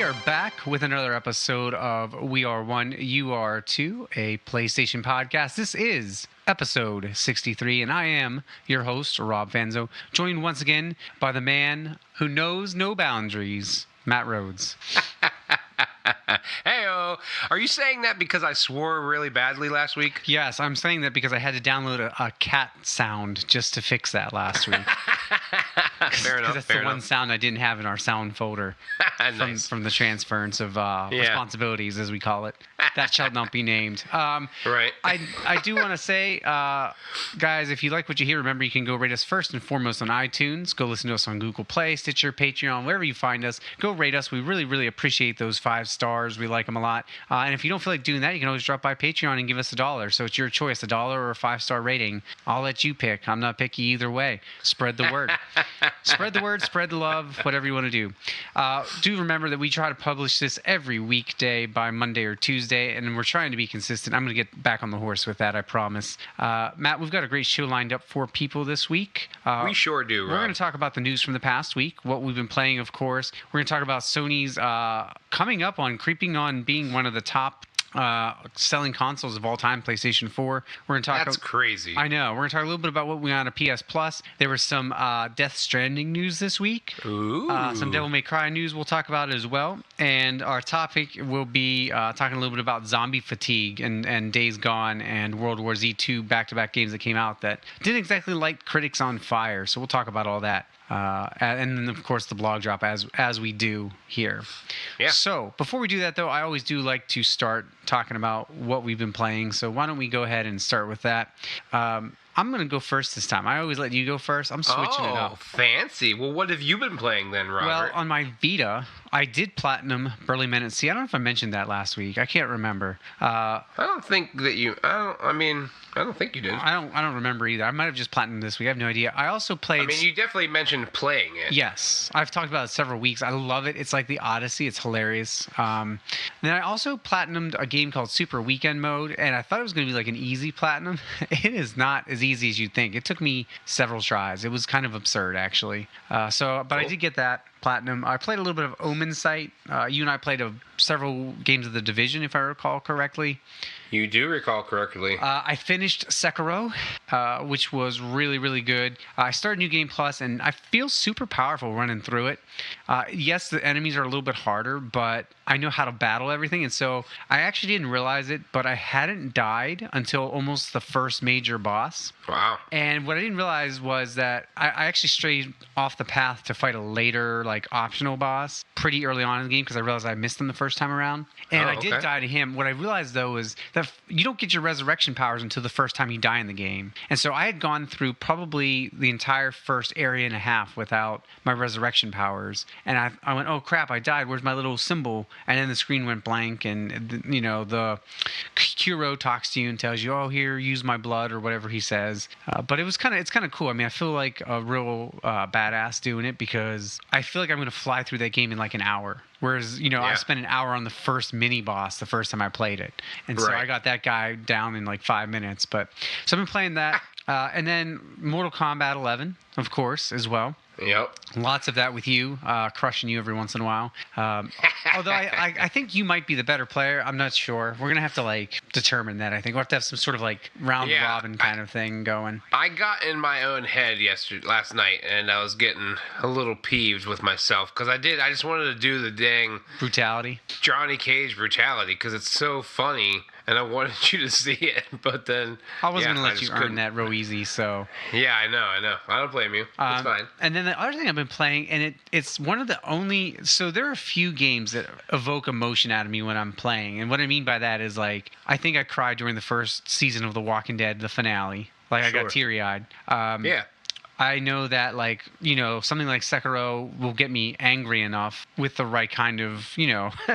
We are back with another episode of We Are One, You Are Two, a PlayStation podcast. This is episode 63, and I am your host, Rob Fanzo, joined once again by the man who knows no boundaries, Matt Rhodes. Hey-o. Are you saying that because I swore really badly last week? Yes, I'm saying that because I had to download a cat sound just to fix that last week. Fair enough. Because that's the one sound I didn't have in our sound folder Nice. from the transference of responsibilities, as we call it. That shall not be named. Right. I do want to say, guys, if you like what you hear, remember you can go rate us first and foremost on iTunes. Go listen to us on Google Play, Stitcher, Patreon, wherever you find us. Go rate us. We really, really appreciate those 5 stars. We like them a lot. And if you don't feel like doing that, you can always drop by Patreon and give us $1. So it's your choice, $1 or a 5-star rating. I'll let you pick. I'm not picky either way. Spread the word. Spread the word, spread the love, whatever you want to do. Do remember that we try to publish this every weekday by Monday or Tuesday, and we're trying to be consistent. I'm going to get back on the horse with that, I promise. Matt, we've got a great show lined up for people this week. We sure do, Rob. We're going to talk about the news from the past week, what we've been playing, of course. We're going to talk about Sony's creeping on being one of the top selling consoles of all time, PlayStation 4. We're going to talk. That's crazy. I know. We're going to talk a little bit about what we got on PS Plus. There was some Death Stranding news this week. Ooh. Some Devil May Cry news we'll talk about as well. And our topic will be talking a little bit about zombie fatigue and Days Gone and World War Z 2 back-to-back games that came out that didn't exactly light critics on fire. So we'll talk about all that. And then, of course, the blog drop as we do here. Yeah. So before we do that, though, I always do like to start talking about what we've been playing. So why don't we go ahead and start with that? I'm going to go first this time. I always let you go first. I'm switching it up. Oh, fancy. Well, what have you been playing then, Robert? Well, on my Vita, I did platinum Burly Men at Sea. I don't know if I mentioned that last week. I can't remember. I don't think that you... I don't think you did. I don't remember either. I might have just platinumed this week. I have no idea. I also played... I mean, you definitely mentioned playing it. Yes. I've talked about it several weeks. I love it. It's like the Odyssey. It's hilarious. Then I also platinumed a game called Super Weekend Mode, and I thought it was going to be like an easy platinum. It is not as easy as you'd think. It took me several tries. It was kind of absurd, actually. But cool. I did get that platinum. I played a little bit of Omen Sight. You and I played several games of The Division, if I recall correctly. You do recall correctly. I finished Sekiro, which was really, really good. I started New Game Plus, and I feel super powerful running through it. Yes, the enemies are a little bit harder, but I know how to battle everything. And so I actually didn't realize it, but I hadn't died until almost the first major boss. Wow. And what I didn't realize was that I actually strayed off the path to fight a later, like, optional boss pretty early on in the game because I realized I missed him the first time around. And I did die to him. What I realized, though, is that you don't get your resurrection powers until the first time you die in the game. And so I had gone through probably the entire first area and a half without my resurrection powers. And I went, oh, crap, I died. Where's my little symbol? And then the screen went blank, and, the Kuro talks to you and tells you, oh, here, use my blood, or whatever he says. But it's kind of cool. I mean, I feel like a real badass doing it because I feel like I'm going to fly through that game in like an hour. Whereas, I spent an hour on the first mini boss the first time I played it. And so I got that guy down in like 5 minutes. So I've been playing that. And then Mortal Kombat 11, of course, as well. Yep. Lots of that with you, crushing you every once in a while. Although I think you might be the better player. I'm not sure. We're going to have to, determine that, I think. We'll have to have some sort of, round-robin kind of thing going. I got in my own head last night, and I was getting a little peeved with myself, because I just wanted to do the dang... Brutality? Johnny Cage brutality, because it's so funny, and I wanted you to see it, but then... I wasn't going to let you earn that real easy, so... Yeah, I know. I don't blame you. It's fine. And then the other thing I've been playing, and it's one of the only... So there are a few games that evoke emotion out of me when I'm playing, and what I mean by that is, I think I cried during the first season of The Walking Dead, the finale. I got teary-eyed. Yeah. I know that, something like Sekiro will get me angry enough with the right kind of,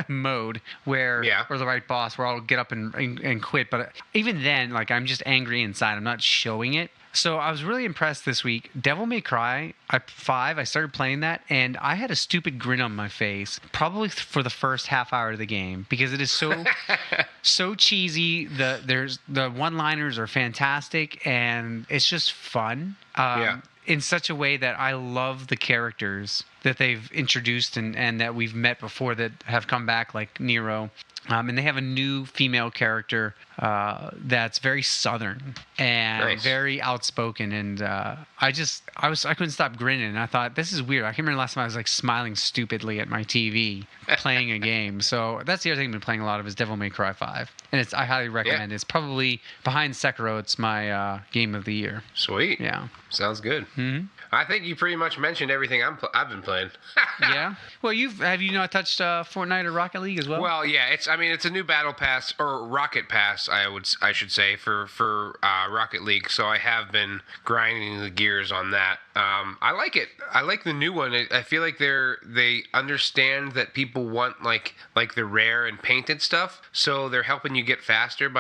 mode or the right boss where I'll get up and quit. But even then, I'm just angry inside. I'm not showing it. So I was really impressed this week. Devil May Cry 5, I started playing that, and I had a stupid grin on my face, probably for the first half hour of the game, because it is so cheesy. The one-liners are fantastic, and it's just fun. in such a way that I love the characters that they've introduced and that we've met before that have come back, like Nero. And they have a new female character that's very southern and very outspoken, and I couldn't stop grinning. And I thought, this is weird. I can't remember the last time I was like smiling stupidly at my TV playing a game. So that's the other thing I've been playing a lot of is Devil May Cry 5, and I highly recommend it. It's probably behind Sekiro. It's my game of the year. Sweet. Yeah. Sounds good. Mm-hmm. I think you pretty much mentioned everything I've been playing. Yeah. Well, have you not touched Fortnite or Rocket League as well? Well, yeah. It's a new battle pass or rocket pass. I should say for Rocket League. So I have been grinding the gears on that. I like it. I like the new one. I feel like they understand that people want like the rare and painted stuff. So they're helping you get faster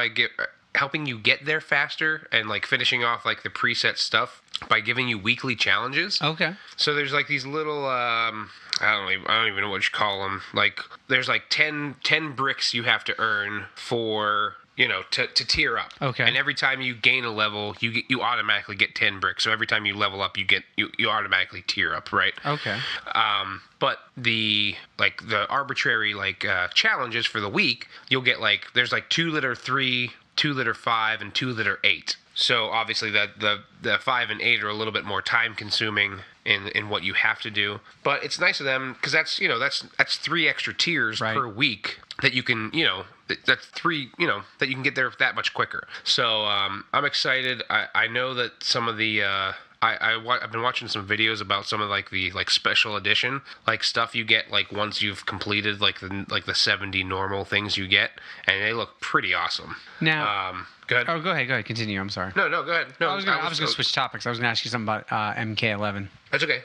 helping you get there faster and like finishing off like the preset stuff by giving you weekly challenges. Okay. So there's like these little I don't even know what you call them. Like there's like 10 bricks you have to earn for to tier up. Okay. And every time you gain a level, you automatically get 10 bricks. So every time you level up, you automatically tier up, right? Okay. But the arbitrary challenges for the week, you'll get there's 2 liter 3, 2 liter 5, and 2 liter 8. So obviously the 5 and 8 are a little bit more time consuming in what you have to do. But it's nice of them because that's 3 extra tiers per week that you can that's 3 that you can get there that much quicker. So I'm excited. I know that some of the I've been watching some videos about some of the special edition stuff you get once you've completed the 70 normal things you get, and they look pretty awesome. Now, go ahead. Oh, go ahead. Continue. I'm sorry. No, go ahead. No, I was going to switch topics. I was going to ask you something about MK11. That's okay.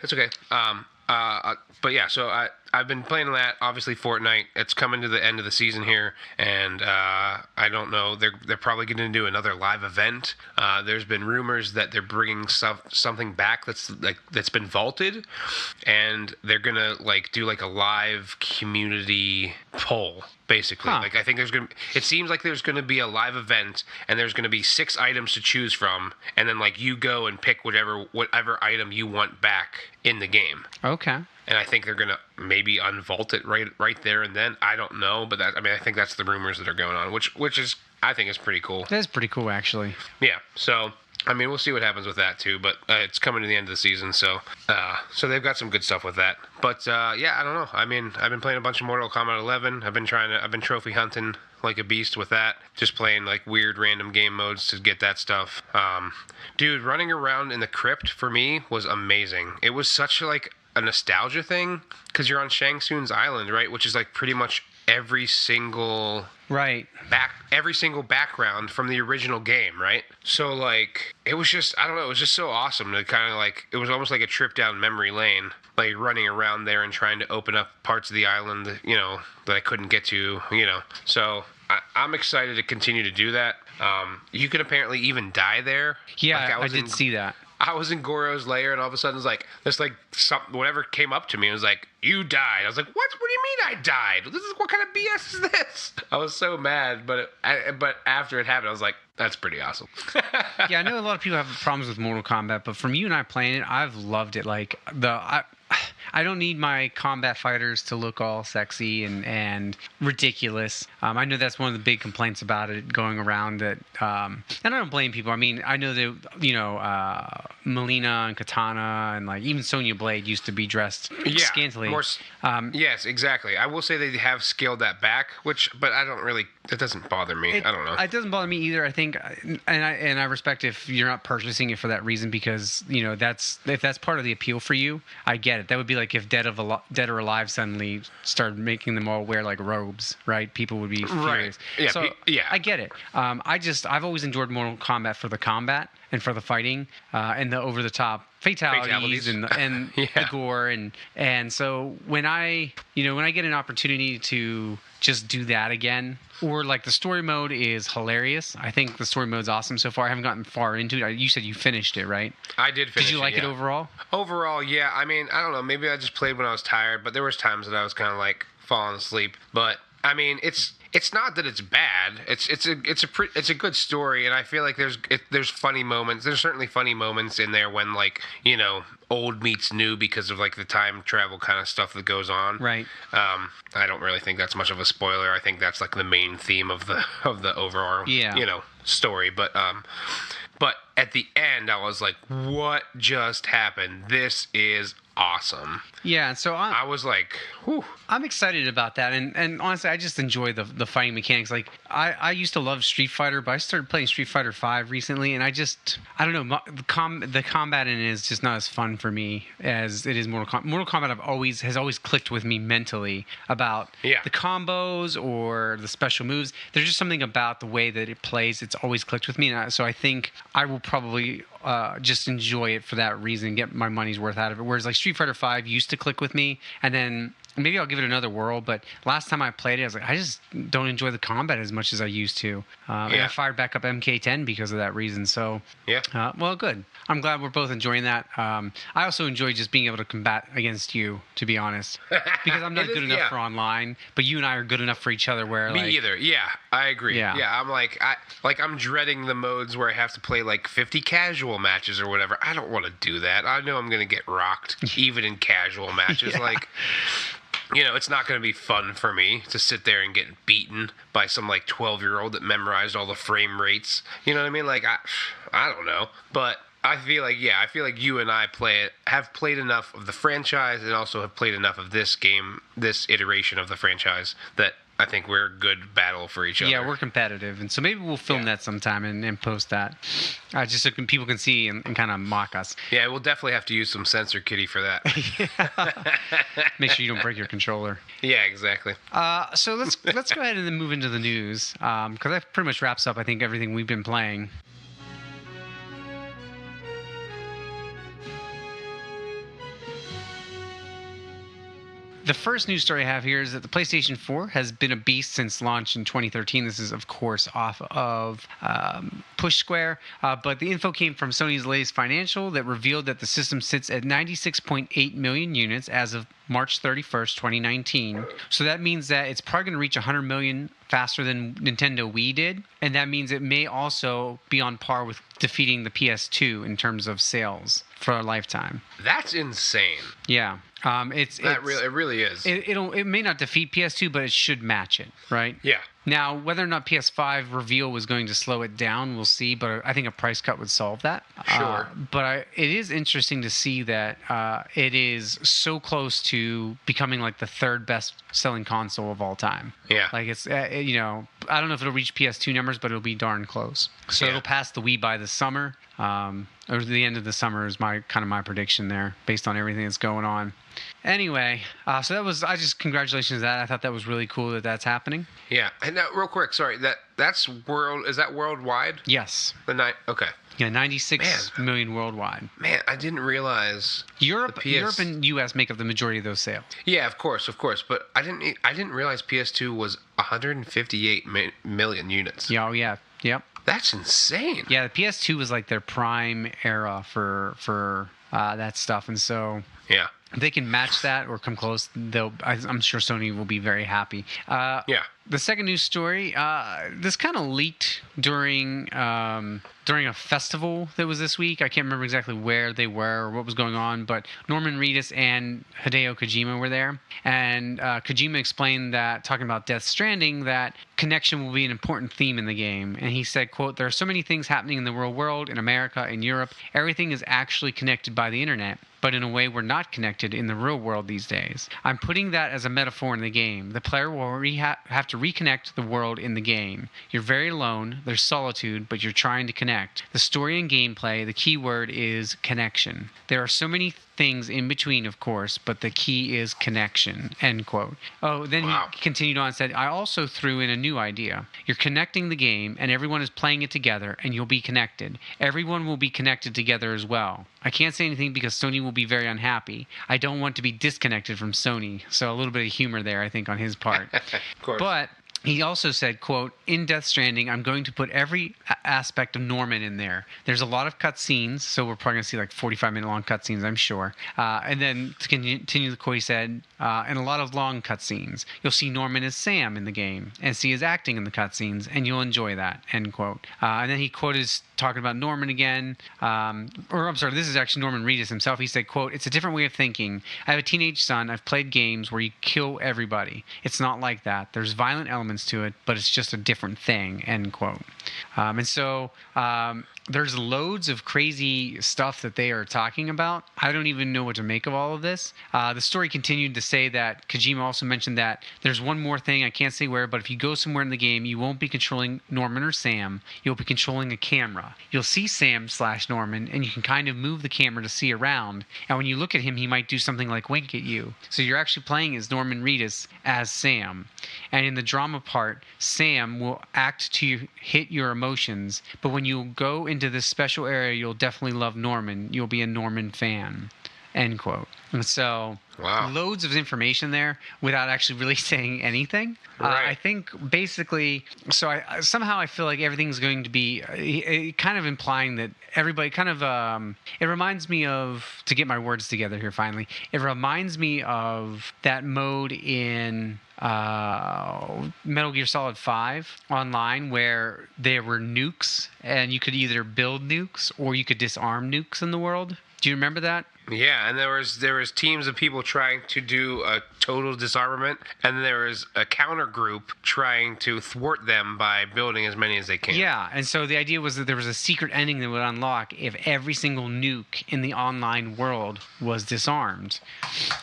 But yeah, so I've been playing that. Obviously, Fortnite. It's coming to the end of the season here, and I don't know. They're probably going to do another live event. There's been rumors that they're bringing something back that's been vaulted, and they're gonna do a live community poll. Basically, I think it seems like there's gonna be a live event, and there's gonna be 6 items to choose from, and then you go and pick whatever item you want back in the game. Okay. And I think they're gonna maybe unvault it right there and then. I don't know, but I think that's the rumors that are going on, which is I think is pretty cool. That is pretty cool, actually. Yeah. So we'll see what happens with that too. But it's coming to the end of the season, so they've got some good stuff with that. But yeah, I don't know. I've been playing a bunch of Mortal Kombat 11. I've been trophy hunting like a beast with that. Just playing weird random game modes to get that stuff. Dude, running around in the crypt for me was amazing. It was such a nostalgia thing because you're on Shang Tsung's island, right? Which is pretty much every single background from the original game, right? So it was just, I don't know, it was just so awesome to kind of it was almost like a trip down memory lane, running around there and trying to open up parts of the island that I couldn't get to, So I'm excited to continue to do that. You can apparently even die there. Yeah, I did see that. I was in Goro's lair, and all of a sudden, it's whatever came up to me, and was you died. I was like, what? What do you mean I died? What kind of BS is this? I was so mad, but after it happened, I was like, that's pretty awesome. Yeah, I know a lot of people have problems with Mortal Kombat, but from you and I playing it, I've loved it. I don't need my combat fighters to look all sexy and ridiculous. I know that's one of the big complaints about it going around that, and I don't blame people. I mean, I know that, Melina and Katana and even Sonya Blade used to be dressed scantily. Yes, exactly. I will say they have scaled that back, but I don't really, it doesn't bother me. I don't know. It doesn't bother me either. I think, and I respect if you're not purchasing it for that reason because, if that's part of the appeal for you, I get it. That would be if Dead or Alive suddenly started making them all wear robes, right? People would be furious. Right. Yeah, so I get it. I've always enjoyed Mortal Kombat for the combat and for the fighting and the over-the-top fatalities and the gore and so when I get an opportunity to just do that again, or the story mode is hilarious. I think the story mode's awesome so far. I haven't gotten far into it. You said you finished it, right? I did finish it. Did you like it overall? Overall, yeah. I mean, I don't know. Maybe I just played when I was tired, but there was times that I was kind of falling asleep. But I mean, it's not that it's bad. It's a good story, and I feel like there's funny moments. There's certainly funny moments in there when, like, you know, old meets new because of like the time travel kind of stuff that goes on. Right. I don't really think that's much of a spoiler. I think that's like the main theme of the overall you know, story. But at the end, I was like, what just happened? This is awesome. Yeah, so I was like, whew. I'm excited about that, and honestly, I just enjoy the fighting mechanics. Like, I used to love Street Fighter, but I started playing Street Fighter V recently, and I don't know, the combat in it is just not as fun for me as it is Mortal Kombat. Mortal Kombat has always clicked with me mentally about the combos or the special moves. There's just something about the way that it plays. It's always clicked with me, so I think I will probably just enjoy it for that reason, get my money's worth out of it. Whereas like Street Fighter V used to click with me, and then maybe I'll give it another whirl. But last time I played it, I was like, I just don't enjoy the combat as much as I used to. And I fired back up MK10 because of that reason. So well, good. I'm glad we're both enjoying that. I also enjoy just being able to combat against you, to be honest, because I'm not good enough for online, but you and I are good enough for each other. Where me either. Yeah, I agree. Yeah, I'm like I'm dreading the modes where I have to play like 50 casual matches or whatever. I don't want to do that. I know I'm gonna get rocked even in casual matches. Like, you know, it's not going to be fun for me to sit there and get beaten by some like 12-year-old that memorized all the frame rates. You know what I mean? Like, I don't know, but I feel like you and I have played enough of the franchise and also have played enough of this game, this iteration of the franchise, that I think we're a good battle for each other. Yeah, we're competitive, and so maybe we'll film that sometime and post that, just so people can see and kind of mock us. Yeah, we'll definitely have to use some Censor Kitty for that. Make sure you don't break your controller. Yeah, exactly. So let's go ahead and then move into the news, because that pretty much wraps up, I think, everything we've been playing. The first news story I have here is that the PlayStation 4 has been a beast since launch in 2013. This is, of course, off of Push Square, but the info came from Sony's latest financial that revealed that the system sits at 96.8 million units as of March 31st, 2019. So that means that it's probably going to reach 100 million faster than Nintendo Wii did, and that means it may also be on par with defeating the PS2 in terms of sales for a lifetime. That's insane. Yeah. It really is. It may not defeat PS2, but it should match it, right? Yeah. Now, whether or not PS5 reveal was going to slow it down, we'll see. But I think a price cut would solve that. Sure. But it is interesting to see that it is so close to becoming like the third best selling console of all time. Yeah. Like it's I don't know if it'll reach PS2 numbers, but it'll be darn close. So it'll pass the Wii by the summer. Or the end of the summer is my prediction there, based on everything that's going on. Anyway, so that was, congratulations to that. I thought that was really cool that that's happening. Yeah, and now, real quick, sorry, is that worldwide? Yes. Okay. Yeah, 96 million worldwide. Man, I didn't realize Europe and US make up the majority of those sales. Yeah, of course, but I didn't realize PS2 was 158 million units. Yeah, oh yeah, yep. That's insane. Yeah, the PS2 was like their prime era for that stuff, and so yeah. If they can match that or come close, I'm sure Sony will be very happy. Yeah. The second news story, this kind of leaked during a festival that was this week. I can't remember exactly where they were or what was going on, but Norman Reedus and Hideo Kojima were there. And Kojima explained that, talking about Death Stranding, that connection will be an important theme in the game. And he said, quote, "There are so many things happening in the real world, in America, in Europe. Everything is actually connected by the internet, but in a way we're not connected in the real world these days. I'm putting that as a metaphor in the game. The player will have to reconnect the world in the game. You're very alone, there's solitude, but you're trying to connect. The story and gameplay, the key word is connection. There are so many things in between, of course, but the key is connection," end quote. Oh, then He continued on and said, "I also threw in a new idea. You're connecting the game, and everyone is playing it together, and you'll be connected. Everyone will be connected together as well. I can't say anything because Sony will be very unhappy. I don't want to be disconnected from Sony." So a little bit of humor there, I think, on his part. Of course. But He also said, quote, in Death Stranding, I'm going to put every aspect of Norman in there. There's a lot of cutscenes, so we're probably going to see like 45-minute long cutscenes, I'm sure. And then to continue the quote, he said, and a lot of long cutscenes. You'll see Norman as Sam in the game and see his acting in the cutscenes, and you'll enjoy that, end quote. And then he quoted talking about Norman again. Or I'm sorry, this is actually Norman Reedus himself. He said, quote, it's a different way of thinking. I have a teenage son. I've played games where you kill everybody. It's not like that. There's violent elements to it, but it's just a different thing, end quote. And so there's loads of crazy stuff that they are talking about. I don't even know what to make of all of this. The story continued to say that Kojima also mentioned that there's one more thing, I can't say where, but if you go somewhere in the game, you won't be controlling Norman or Sam. You'll be controlling a camera. You'll see Sam/Norman, and you can kind of move the camera to see around. And when you look at him, he might do something like wink at you. So you're actually playing as Norman Reedus as Sam. And in the drama part, Sam will act to hit your emotions, but when you go into this special area, you'll definitely love Norman. You'll be a Norman fan, end quote. And so, wow, loads of information there without actually really saying anything. Right. I think basically, so I feel like everything's going to be kind of implying that everybody kind of, it reminds me of, to get my words together here finally, it reminds me of that mode in Metal Gear Solid 5 online where there were nukes and you could either build nukes or you could disarm nukes in the world. Do you remember that? Yeah, and there was teams of people trying to do a total disarmament, and then there was a counter group trying to thwart them by building as many as they can. Yeah, and so the idea was that there was a secret ending that would unlock if every single nuke in the online world was disarmed,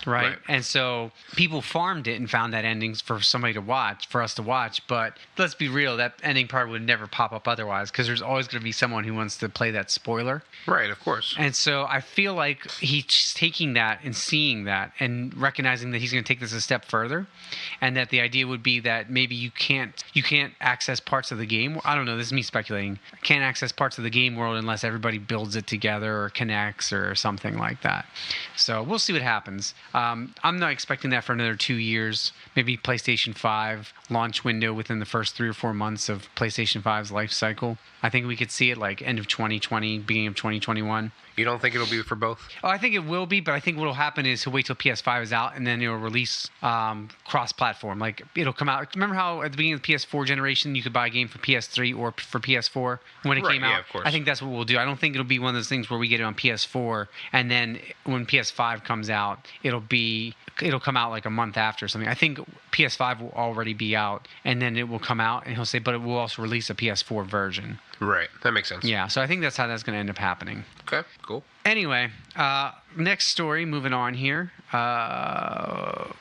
right? And so people farmed it and found that endings for somebody to watch, for us to watch, but let's be real, that ending part would never pop up otherwise, because there's always going to be someone who wants to play that spoiler. Right, of course. And so I feel like he's taking that and seeing that and recognizing that he's going to take this a step further, and that the idea would be that maybe you can't access parts of the game. I don't know, this is me speculating. Can't access parts of the game world unless everybody builds it together or connects or something like that. So we'll see what happens. I'm not expecting that for another 2 years. Maybe PlayStation 5 launch window within the first 3 or 4 months of PlayStation 5's life cycle. I think we could see it like end of 2020, beginning of 2021. You don't think it'll be for both? Oh, I think it will be, but I think what will happen is he'll wait till PS5 is out and then it'll release cross-platform. Like, it'll come out. Remember how at the beginning of the PS4 generation you could buy a game for PS3 or for PS4 when it came out? Yeah, of course. I think that's what we'll do. I don't think it'll be one of those things where we get it on PS4 and then when PS5 comes out, it'll come out like a month after or something. I think PS5 will already be out and then it will come out and he'll say, but it will also release a PS4 version. Right, that makes sense. Yeah, so I think that's how that's going to end up happening. Okay, cool. Anyway, next story, moving on here.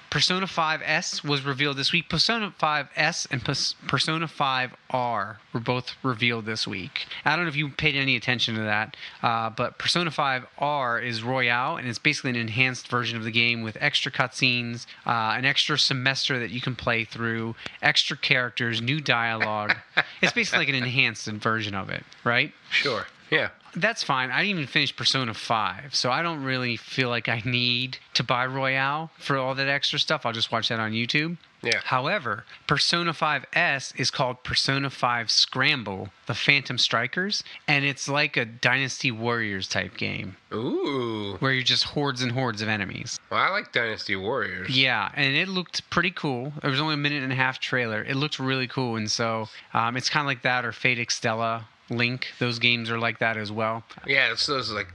Persona 5S was revealed this week. Persona 5S and Persona 5R were both revealed this week. I don't know if you paid any attention to that, but Persona 5R is Royale, and it's basically an enhanced version of the game with extra cutscenes, an extra semester that you can play through, extra characters, new dialogue. It's basically like an enhanced version of it, right? Sure, yeah. That's fine. I didn't even finish Persona 5, so I don't really feel like I need to buy Royale for all that extra stuff. I'll just watch that on YouTube. Yeah. However, Persona 5S is called Persona 5 Scramble, the Phantom Strikers, and it's like a Dynasty Warriors type game. Ooh. Where you're just hordes and hordes of enemies. Well, I like Dynasty Warriors. Yeah, and it looked pretty cool. There was only a 1.5-minute trailer. It looked really cool, and so it's kind of like that or Fate Extella. Link, those games are like that as well. Yeah, it's those like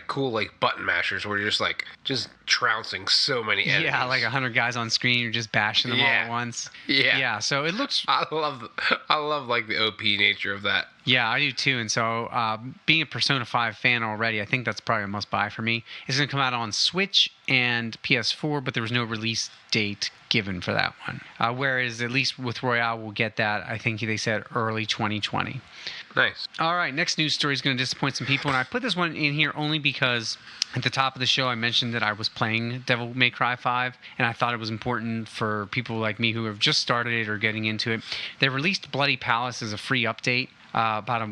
cool like button mashers where you're just trouncing so many enemies. Yeah, like 100 guys on screen, you're just bashing them all at once. Yeah. Yeah, so it looks... I love like the OP nature of that. Yeah, I do too. And so being a Persona 5 fan already, I think that's probably a must buy for me. It's going to come out on Switch and PS4, but there was no release date given for that one. Whereas at least with Royale, we'll get that. I think they said early 2020. Nice. All right, next news story is going to disappoint some people, and I put this one in here only because at the top of the show I mentioned that I was playing Devil May Cry 5, and I thought it was important for people like me who have just started it or getting into it. They released Bloody Palace as a free update about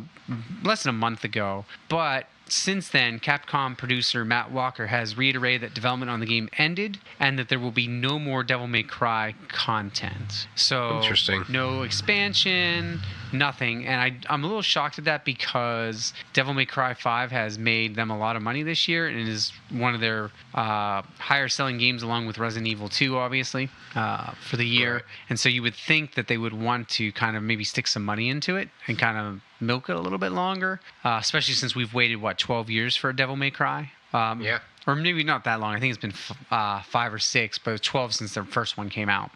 less than a month ago, but since then, Capcom producer Matt Walker has reiterated that development on the game ended and that there will be no more Devil May Cry content. So, interesting. No expansion, nothing. And I'm a little shocked at that because Devil May Cry 5 has made them a lot of money this year and is one of their higher selling games along with Resident Evil 2, obviously, for the year. Right. And so you would think that they would want to kind of maybe stick some money into it and kind of milk it a little bit longer, especially since we've waited, 12 years for a Devil May Cry? Yeah. Or maybe not that long. I think it's been 5 or 6, but 12 since the first one came out.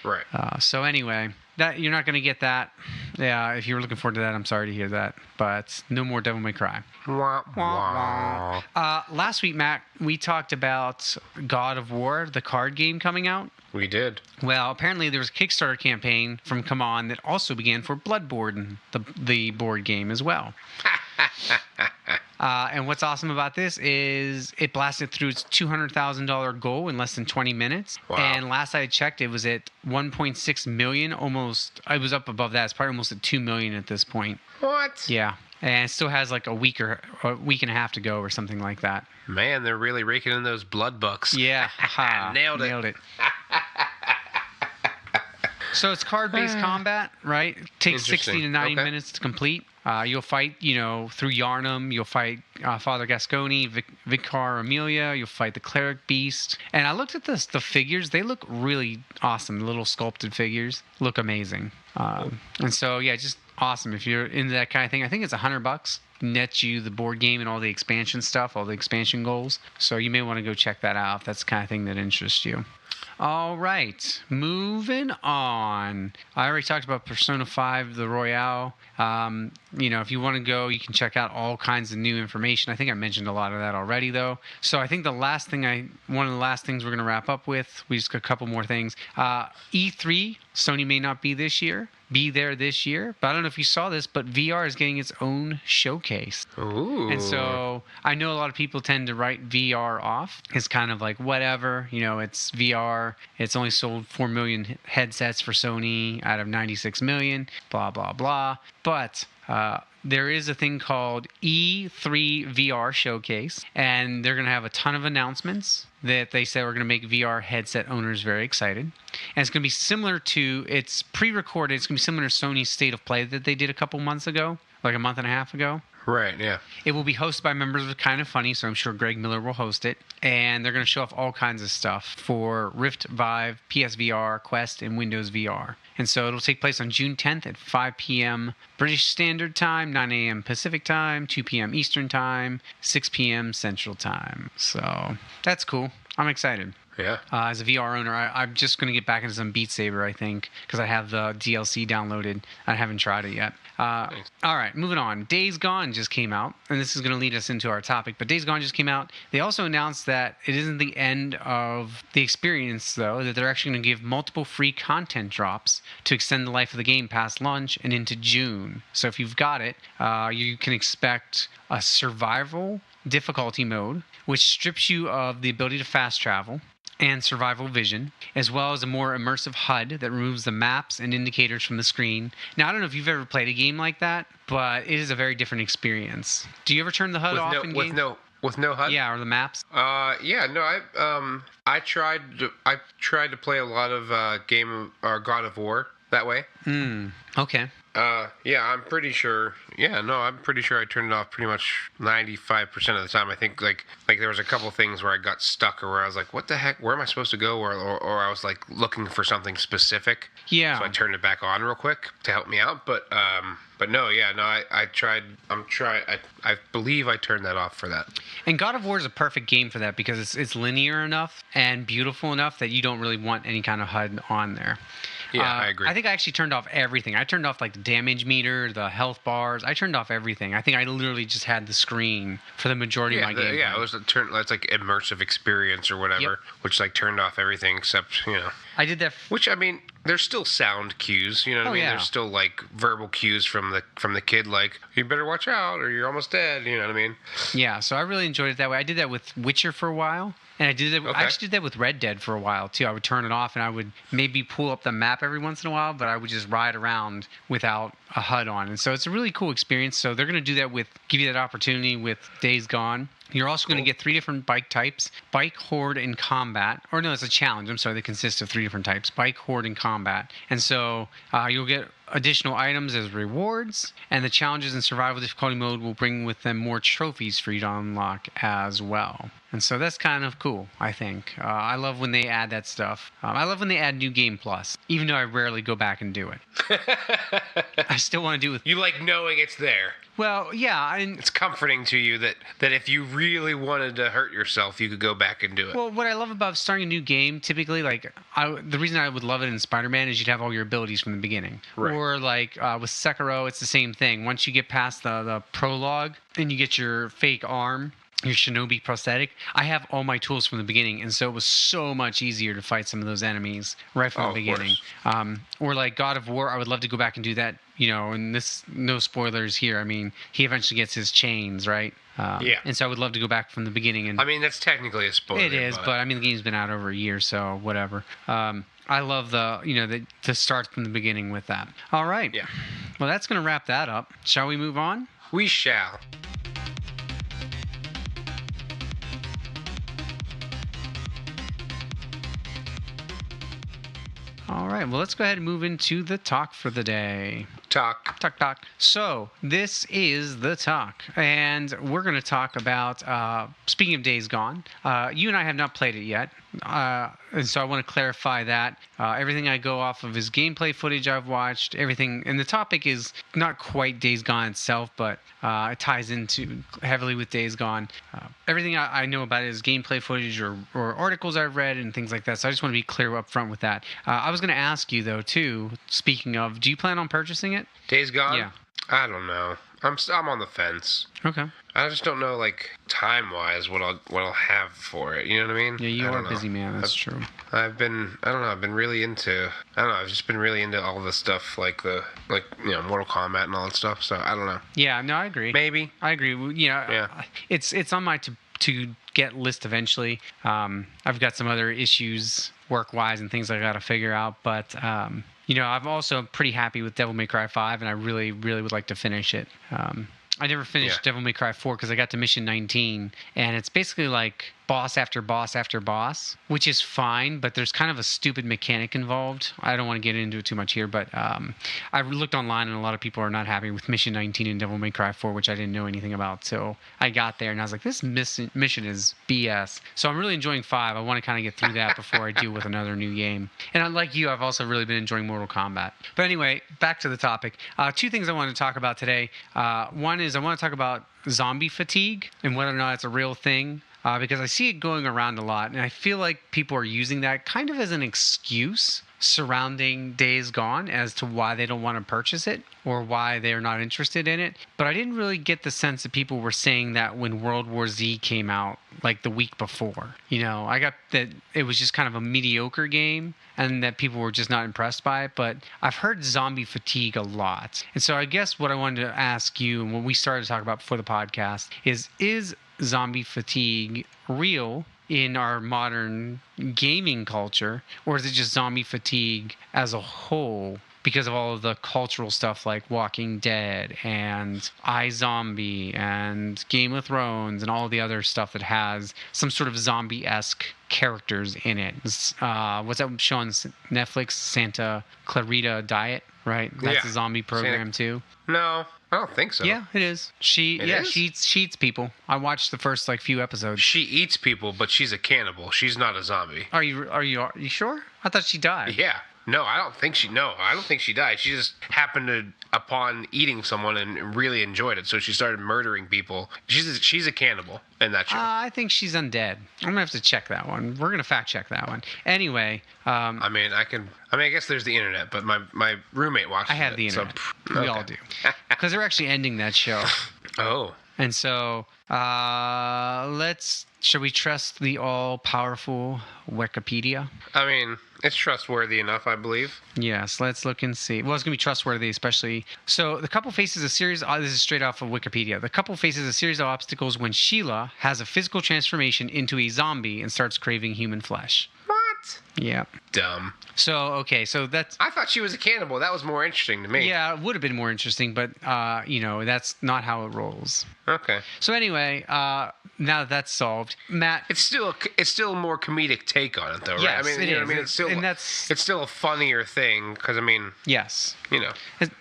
Right. So anyway, that you're not going to get that. Yeah, if you were looking forward to that, I'm sorry to hear that. But no more Devil May Cry. Wah, wah. Last week, Matt, we talked about God of War, the card game coming out. We did. Well, apparently there was a Kickstarter campaign from Come On that also began for Bloodborne, the board game as well. And what's awesome about this is it blasted through its $200,000 goal in less than 20 minutes. Wow. And last I checked, it was at 1.6 million, almost. I was up above that. It's probably almost at 2 million at this point. What? Yeah. And it still has like a week and a half to go or something like that. Man, they're really raking in those blood bucks. Yeah. Nailed it. So it's card-based combat, right? It takes 60 to 90 minutes to complete. You'll fight, through Yharnam. You'll fight Father Gasconi, Vicar Amelia. You'll fight the Cleric Beast. And I looked at the figures. They look really awesome. The little sculpted figures look amazing. And so, yeah, just awesome. If you're into that kind of thing, I think it's $100. Nets you the board game and all the expansion stuff, all the expansion goals. So you may want to go check that out if that's the kind of thing that interests you. All right, moving on. I already talked about Persona 5, the Royale. If you want to go, you can check out all kinds of new information. I think I mentioned a lot of that already, though. So I think one of the last things we're going to wrap up with, we just got a couple more things. E3, Sony may not be there this year, but I don't know if you saw this, but VR is getting its own showcase. Ooh. And so I know a lot of people tend to write VR off. It's kind of like, whatever, it's VR. It's only sold 4 million headsets for Sony out of 96 million, blah, blah, blah. But there is a thing called E3 VR Showcase, and they're going to have a ton of announcements that they said are going to make VR headset owners very excited. And it's going to be similar to, it's pre-recorded, it's going to be similar to Sony's State of Play that they did a couple months ago, like a month and a half ago. Right, yeah. It will be hosted by members of Kind of Funny, so I'm sure Greg Miller will host it. And they're going to show off all kinds of stuff for Rift, Vive, PSVR, Quest, and Windows VR. And so it'll take place on June 10th at 5 p.m. British Standard Time, 9 a.m. Pacific Time, 2 p.m. Eastern Time, 6 p.m. Central Time. So that's cool. I'm excited. Yeah. As a VR owner, I'm just going to get back into some Beat Saber, I think, because I have the DLC downloaded. I haven't tried it yet. Nice. All right, moving on. Days Gone just came out, and this is going to lead us into our topic, but Days Gone just came out. They also announced that it isn't the end of the experience, though, that they're actually going to give multiple free content drops to extend the life of the game past launch and into June. So if you've got it, you can expect a survival difficulty mode, which strips you of the ability to fast travel and survival vision, as well as a more immersive HUD that removes the maps and indicators from the screen. Now, I don't know if you've ever played a game like that, but it is a very different experience. Do you ever turn the HUD off in games? With no HUD? Yeah, or the maps? I tried to play a lot of God of War that way. Okay. I'm pretty sure. I'm pretty sure I turned it off pretty much 95% of the time. I think like there was a couple things where I got stuck or where I was like, what the heck? Where am I supposed to go? Or I was like looking for something specific. Yeah. So I turned it back on real quick to help me out. But I tried. I believe I turned that off for that. And God of War is a perfect game for that because it's linear enough and beautiful enough that you don't really want any kind of HUD on there. Yeah, I agree. I think I actually turned off everything. I turned off like the damage meter, the health bars. I turned off everything. I think I literally just had the screen for the majority of my game. Yeah, it was it's like immersive experience or whatever, which like turned off everything except I did that. Which, I mean, there's still sound cues, you know what I mean? Yeah. There's still like verbal cues from the kid, like, you better watch out or you're almost dead, you know what I mean? Yeah, so I really enjoyed it that way. I did that with Witcher for a while. And I did that. Okay. I actually did that with Red Dead for a while too. I would turn it off, and I would maybe pull up the map every once in a while, but I would just ride around without a HUD on. And so it's a really cool experience. So they're going to do that give you that opportunity with Days Gone. You're also going to get 3 different bike types: Bike, Horde, and Combat. Or no, it's a challenge. I'm sorry, they consist of 3 different types: Bike, Horde, and Combat. And so you'll get additional items as rewards, and the challenges in survival difficulty mode will bring with them more trophies for you to unlock as well. And so that's kind of cool, I think. I love when they add that stuff. I love when they add New Game Plus, even though I rarely go back and do it. I still want to do it. You like knowing it's there. Well, yeah, and It's comforting to you that if you really wanted to hurt yourself, you could go back and do it. well, what I love about starting a new game, typically, like the reason I would love it in Spider-Man is you'd have all your abilities from the beginning. Right. Or like with Sekiro, it's the same thing. Once you get past the prologue and you get your fake arm, your shinobi prosthetic, I have all my tools from the beginning, and so it was so much easier to fight some of those enemies right from the beginning. Or like God of War, I would love to go back and do that, you know, and this, no spoilers here. I mean, he eventually gets his chains, right? Yeah. And so I would love to go back from the beginning. And I mean, that's technically a spoiler. it is, but I mean, the game's been out over a year, so whatever. I love the start from the beginning with that. All right. Yeah. Well, that's going to wrap that up. Shall we move on? We shall. All right. Well, let's go ahead and move into the talk for the day. Talk. Talk. So this is the talk, and we're going to talk about. Speaking of Days Gone, you and I have not played it yet, and so I want to clarify that everything I go off of is gameplay footage I've watched. Everything, and the topic is not quite Days Gone itself, but it ties into heavily with Days Gone. Everything I know about it is gameplay footage or articles I've read and things like that. So I just want to be clear up front with that. I was going to ask you though too. Speaking of, do you plan on purchasing it? Days Gone? Yeah. I don't know. I'm on the fence. Okay. I just don't know, like, time-wise, what I'll have for it. You know what I mean? Yeah, you I are don't a know. busy man. That's true. I've been really into, I've just been really into all the stuff, like Mortal Kombat and all that stuff, so I don't know. Yeah, no, I agree. Maybe. I agree. You know, Yeah. It's on my to get list eventually. I've got some other issues work-wise and things I got to figure out, but you know, I'm also pretty happy with Devil May Cry 5, and I really, really would like to finish it. I never finished Devil May Cry 4 because I got to mission 19, and it's basically like boss after boss after boss, which is fine, but there's kind of a stupid mechanic involved. I don't want to get into it too much here, but I looked online, and a lot of people are not happy with mission 19 in Devil May Cry 4, which I didn't know anything about. So I got there, and I was like, this mission is BS. So I'm really enjoying 5. I want to kind of get through that before I deal with another new game. And unlike you, I've also really been enjoying Mortal Kombat. But anyway, back to the topic. 2 things I want to talk about today. One is I want to talk about zombie fatigue and whether or not it's a real thing. Because I see it going around a lot, and I feel like people are using that kind of as an excuse surrounding Days Gone as to why they don't want to purchase it or why they're not interested in it. But I didn't really get the sense that people were saying that when World War Z came out, like the week before. You know, I got that it was just kind of a mediocre game and that people were just not impressed by it. But I've heard zombie fatigue a lot. And so I guess what I wanted to ask you, and what we started to talk about before the podcast, is zombie fatigue real in our modern gaming culture, or is it just zombie fatigue as a whole because of all of the cultural stuff like Walking Dead and iZombie and Game of Thrones and all the other stuff that has some sort of zombie-esque characters in it? What's that show on Netflix? Santa Clarita Diet, right? That's a zombie program too. No, I don't think so. Yeah, it is. She eats people. I watched the first few episodes. She eats people, but she's a cannibal. She's not a zombie. Are you sure? I thought she died. Yeah. No, I don't think she died. She just happened upon eating someone and really enjoyed it, so she started murdering people. She's a cannibal in that show. I think she's undead. I'm gonna have to check that one. We're gonna fact check that one. Anyway, I guess there's the internet, but my roommate watches it. I have the internet. So, we all do, because they're actually ending that show. Oh. And so, shall we trust the all-powerful Wikipedia? I mean, It's trustworthy enough, I believe. Yes, let's look and see. Well, it's going to be trustworthy, especially. So, the couple faces a series. This is straight off of Wikipedia. The couple faces a series of obstacles when Sheila has a physical transformation into a zombie and starts craving human flesh. What? Yeah. Dumb. So, okay, so that's... I thought she was a cannibal. That was more interesting to me. Yeah, it would have been more interesting, but, that's not how it rolls. Okay. So, anyway, now that that's solved, Matt... It's still a more comedic take on it, though, right? Yes, I mean, it you know is. what I mean? It's still a funnier thing, because, I mean... Yes.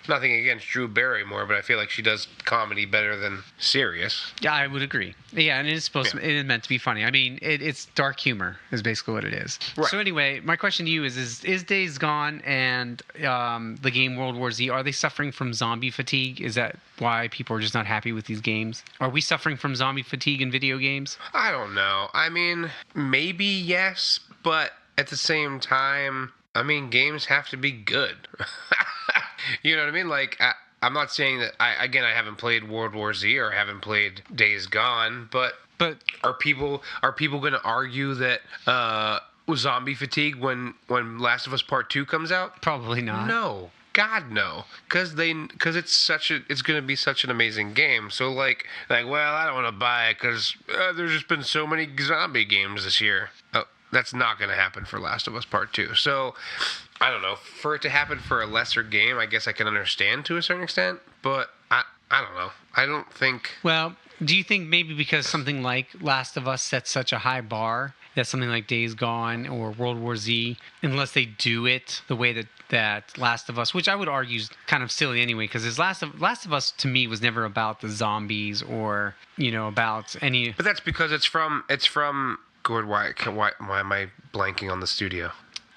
Nothing against Drew Barrymore, but I feel like she does comedy better than serious. Yeah, I would agree. Yeah, and it is meant to be funny. I mean, it's dark humor is basically what it is. Right. So anyway, my question to you is Days Gone and the game World War Z, are they suffering from zombie fatigue? Is that why people are just not happy with these games? Are we suffering from zombie fatigue in video games? I don't know. I mean, maybe yes, but at the same time, I mean, games have to be good. You know what I mean? Like, I'm not saying that I haven't played World War Z or I haven't played Days Gone, but are people going to argue that zombie fatigue when Last of Us Part 2 comes out? Probably not. No. God no, because it's going to be such an amazing game. So like well, I don't want to buy it because there's just been so many zombie games this year. That's not going to happen for Last of Us Part 2. So I don't know. For it to happen for a lesser game, I guess I can understand to a certain extent, but I don't know. I don't think. Well, do you think maybe because something like Last of Us sets such a high bar that something like Days Gone or World War Z, unless they do it the way that Last of Us, which I would argue is kind of silly anyway, because Last of Us to me was never about the zombies or about any. But that's because it's from Gord. Why am I blanking on the studio?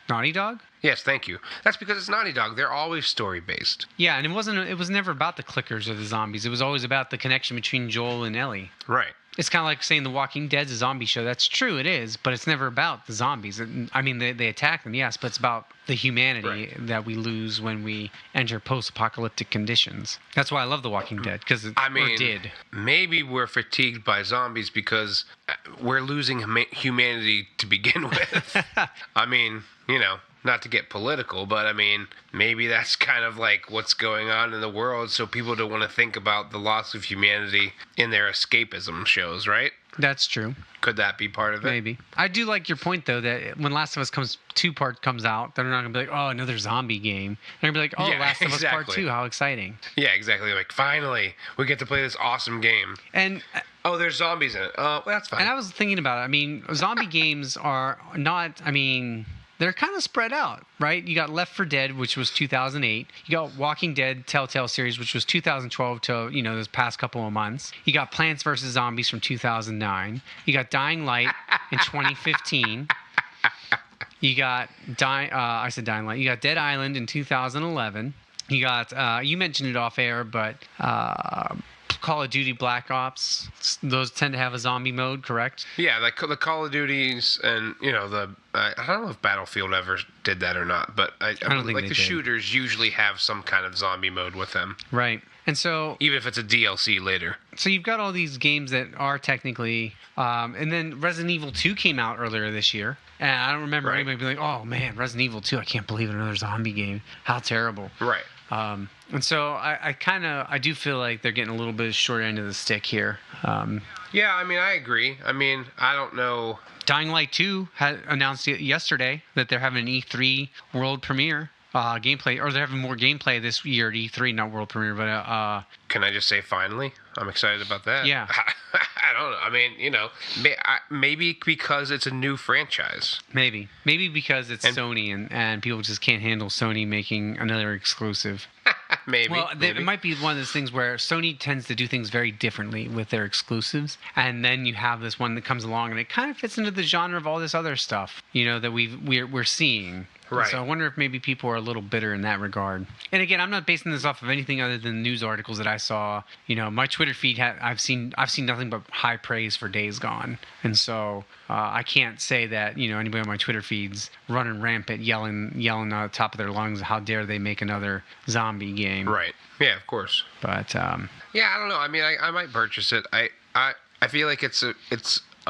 Naughty Dog? Yes, thank you. That's because it's Naughty Dog. They're always story-based. Yeah, and it was never about the clickers or the zombies. It was always about the connection between Joel and Ellie. Right. It's kind of like saying The Walking Dead's a zombie show. That's true, it is, but it's never about the zombies. I mean, they attack them, yes, but it's about the humanity that we lose when we enter post-apocalyptic conditions. That's why I love The Walking Dead, because it did. Maybe we're fatigued by zombies because we're losing humanity to begin with. I mean, not to get political, but I mean, maybe that's kind of like what's going on in the world, so people don't want to think about the loss of humanity in their escapism shows, right? That's true. Could that be part of it? Maybe. I do like your point, though, that when Last of Us 2 part comes out, they're not going to be like, oh, another zombie game. They're going to be like, oh, Last of Us Part 2, how exciting. Yeah, exactly. Like, finally, we get to play this awesome game. And... oh, there's zombies in it. Oh, well, that's fine. And I was thinking about it. I mean, zombie games are not, they're kind of spread out, right? You got Left 4 Dead, which was 2008. You got Walking Dead Telltale series, which was 2012 to, this past couple of months. You got Plants vs. Zombies from 2009. You got Dying Light in 2015. You got Dying Light. You got Dead Island in 2011. You got, you mentioned it off air, but Call of Duty Black Ops, those tend to have a zombie mode, correct? Yeah, like the Call of Duties and, I don't know if Battlefield ever did that or not, but I don't think like the shooters usually have some kind of zombie mode with them. Right. And so... even if it's a DLC later. So you've got all these games that are technically... and then Resident Evil 2 came out earlier this year. And I don't remember anybody being like, oh, man, Resident Evil 2, I can't believe another zombie game. How terrible. Right. And so I do feel like they're getting a little bit short end of the stick here. Yeah, I agree. I don't know. Dying Light 2 had announced yesterday that they're having an E3 world premiere gameplay, or they're having more gameplay this year at E3, not world premiere, but... can I just say finally? I'm excited about that. Yeah. I don't know. Maybe because it's a new franchise. Maybe because it's Sony and people just can't handle Sony making another exclusive. Maybe. Well, it might be one of those things where Sony tends to do things very differently with their exclusives, and then you have this one that comes along and it kind of fits into the genre of all this other stuff, that we're seeing. Right. So I wonder if maybe people are a little bitter in that regard. And again, I'm not basing this off of anything other than news articles that I saw. My Twitter feed I've seen nothing but high praise for Days Gone, and so I can't say that anybody on my Twitter feeds running rampant, yelling on the top of their lungs, how dare they make another zombie game? Right. Yeah, of course. But yeah, I don't know. I might purchase it. I feel like it's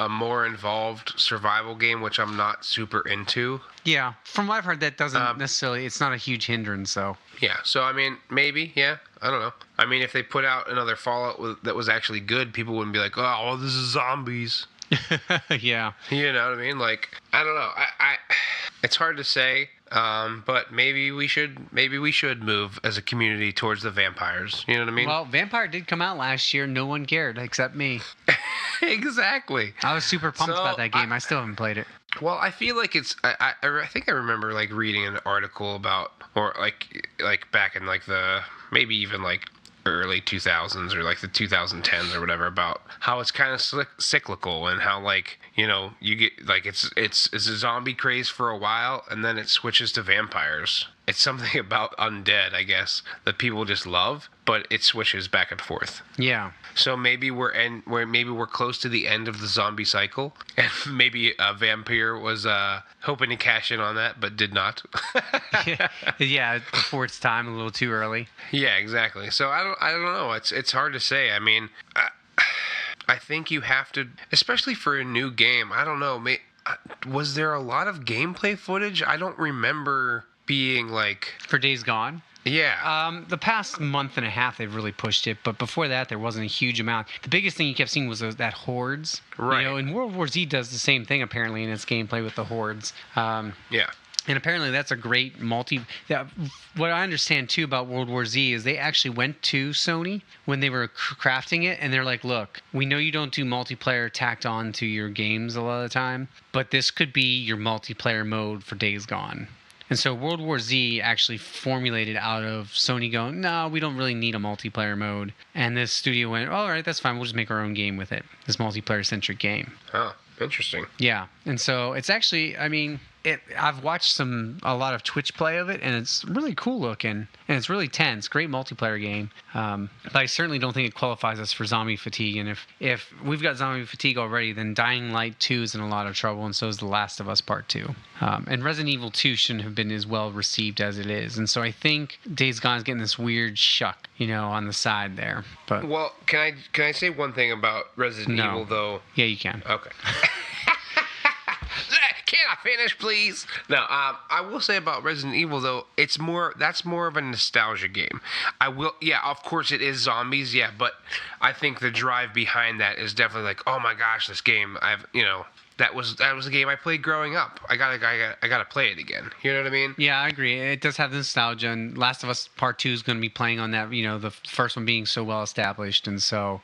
a more involved survival game, which I'm not super into. Yeah, from what I've heard, that doesn't necessarily. It's not a huge hindrance. So yeah, so I mean, maybe, yeah, I don't know. I mean, if they put out another Fallout that was actually good, people wouldn't be like, oh, well, this is zombies. Yeah, you know what I mean? Like, I don't know. I it's hard to say. But maybe we should move as a community towards the vampires. You know what I mean? Well, Vampire did come out last year. No one cared except me. Exactly. I was super pumped about that game. I still haven't played it. Well, I feel like it's. I think I remember like reading an article about, or like back in like the maybe even like early 2000s or like the 2010s or whatever, about how it's kind of cyclical, and how like, you know, you get like it's a zombie craze for a while and then it switches to vampires. It's something about undead, I guess, that people just love, but it switches back and forth. Yeah. So maybe we're close to the end of the zombie cycle, and maybe a vampire was hoping to cash in on that, but did not. Yeah, before its time, a little too early. Yeah, exactly. So I don't know. It's hard to say. I mean, I think you have to, especially for a new game. I don't know. Was there a lot of gameplay footage? I don't remember being like for Days Gone. Yeah. The past month and a half, they've really pushed it, but before that, there wasn't a huge amount. The biggest thing you kept seeing was that Hordes. Right. You know, and World War Z does the same thing apparently in its gameplay with the Hordes. Yeah. And apparently that's a great what I understand too about World War Z is they actually went to Sony when they were crafting it, and they're like, look, we know you don't do multiplayer tacked on to your games a lot of the time, but this could be your multiplayer mode for Days Gone. And so World War Z actually formulated out of Sony going, no, we don't really need a multiplayer mode. And this studio went, all right, that's fine. We'll just make our own game with it. This multiplayer-centric game. Oh, interesting. Yeah. And so it's actually, I mean, I've watched a lot of Twitch play of it, and it's really cool looking, and it's really tense. Great multiplayer game. But I certainly don't think it qualifies us for zombie fatigue. And if we've got zombie fatigue already, then Dying Light 2 is in a lot of trouble, and so is The Last of Us Part 2. And Resident Evil 2 shouldn't have been as well received as it is. And so I think Days Gone is getting this weird shuck, you know, on the side there. But well, can I say one thing about Resident Evil though? Yeah, you can. Okay. Can I finish, please? No, I will say about Resident Evil though, that's more of a nostalgia game. Yeah, of course it is zombies, yeah, but I think the drive behind that is definitely like, oh my gosh, this game, that was a game I played growing up. I gotta play it again. You know what I mean? Yeah, I agree. It does have the nostalgia, and Last of Us Part 2 is going to be playing on that. You know, the first one being so well established, and so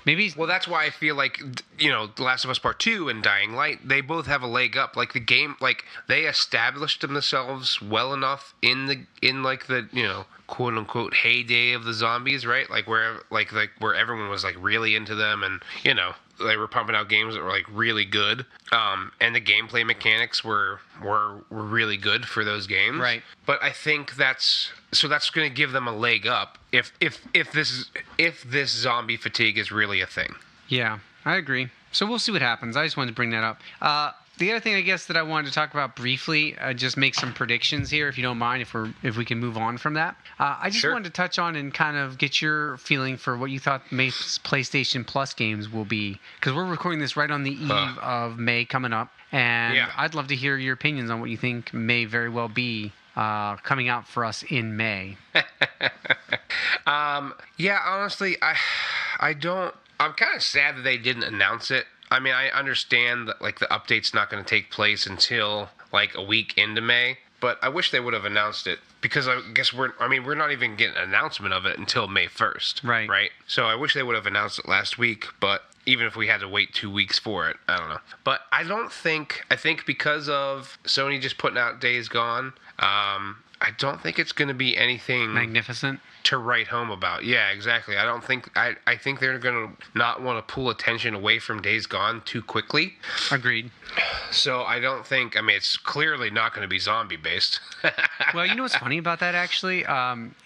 maybe. Well, that's why I feel like, you know, The Last of Us Part 2 and Dying Light, they both have a leg up. Like the game, like they established themselves well enough in the you know, quote unquote heyday of the zombies, right? Like where everyone was like really into them, and you know, they were pumping out games that were like really good, and the gameplay mechanics were really good for those games. Right. But I think that's going to give them a leg up if this zombie fatigue is really a thing. Yeah, I agree. So we'll see what happens. I just wanted to bring that up. The other thing, I guess, that I wanted to talk about briefly, just make some predictions here, if you don't mind, if we can move on from that. I just wanted to touch on and kind of get your feeling for what you thought May's PlayStation Plus games will be, because we're recording this right on the eve of May coming up, and I'd love to hear your opinions on what you think may very well be coming out for us in May. Yeah, honestly, I don't. I'm kind of sad that they didn't announce it. I mean, I understand that like the update's not going to take place until like a week into May, but I wish they would have announced it, because I guess we're not even getting an announcement of it until May 1st. Right. Right. So I wish they would have announced it last week, but even if we had to wait 2 weeks for it, I don't know. But I think because of Sony just putting out Days Gone, I don't think it's going to be anything magnificent to write home about. Yeah, exactly. I think they're going to not want to pull attention away from Days Gone too quickly. Agreed. So I don't think, it's clearly not going to be zombie based. Well, you know what's funny about that actually?